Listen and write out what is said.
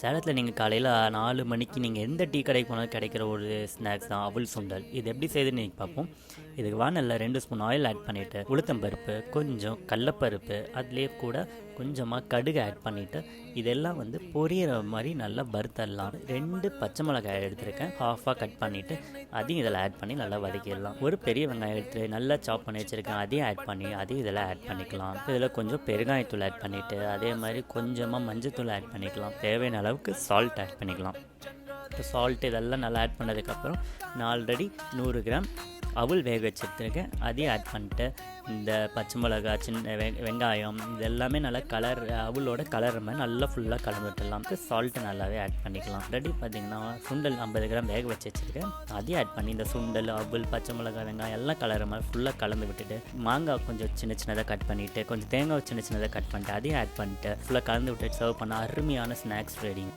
சேலத்தில் நீங்கள் காலையில் 4 மணிக்கு நீங்கள் எந்த டீ கடைக்கு போனாலும் கிடைக்கிற ஒரு ஸ்நாக்ஸ் தான் அவல் சுண்டல். இது எப்படி செய்யுதுன்னு நீங்கள் பார்ப்போம். இதுக்கு வானல்ல 2 ஸ்பூன் ஆயில் ஆட் பண்ணிவிட்டு உளுத்தம்பருப்பு, கொஞ்சம் கடலப்பருப்பு, அதுலேயே கூட கொஞ்சமாக கடுகு ஆட் பண்ணிவிட்டு இதெல்லாம் பொரியிற மாதிரி நல்லா வறுத்தரலாம். 2 பச்சை மிளகாய் எடுத்துருக்கேன், ஹாஃபாக கட் பண்ணிவிட்டு அதையும் இதில் ஆட் பண்ணி நல்லா வதக்கிடலாம். ஒரு பெரிய வெங்காயம் எடுத்து நல்லா சாப் பண்ணி வச்சுருக்கேன், அதையும் ஆட் பண்ணி அதையும் இதில் ஆட் பண்ணிக்கலாம். இதில் கொஞ்சம் பெருங்காயத்தூள் ஆட் பண்ணிவிட்டு அதே மாதிரி கொஞ்சமாக மஞ்சத்தூள் ஆட் பண்ணிக்கலாம். தேவையான அளவுக்கு சால்ட் ஆட் பண்ணிக்கலாம். இப்போ சால்ட் இதெல்லாம் நல்லா ஆட் பண்ணதுக்கப்புறம் நான் ஆல்ரெடி 100 கிராம் அவல் வேக வச்சுருக்கேன், அதையும் ஆட் பண்ணிட்டு இந்த பச்சை மிளகா, சின்ன வெங்காயம் இதெல்லாமே நல்லா அவளோட கலர் மாதிரி நல்லா ஃபுல்லாக கலந்துட்டுலாம். சால்ட்டு நல்லாவே ஆட் பண்ணிக்கலாம். ரெடி பார்த்திங்கன்னா சுண்டல் 50 கிராம் வேக வச்சு வச்சுருக்கேன், அதையும் ஆட் பண்ணி இந்த சுண்டல், அவல், பச்சை மிளகா, வெங்காயம் எல்லாம் கலர் மாதிரி ஃபுல்லாக கலந்து விட்டுட்டு மாங்காய் கொஞ்சம் சின்ன சின்னதாக கட் பண்ணிவிட்டு கொஞ்சம் தேங்காய் சின்ன சின்னதாக கட் பண்ணிட்டு அதையும் ஆட் பண்ணிட்டு ஃபுல்லாக கலந்து விட்டு சர்வ் பண்ண அருமையான ஸ்நாக்ஸ் ரெடி.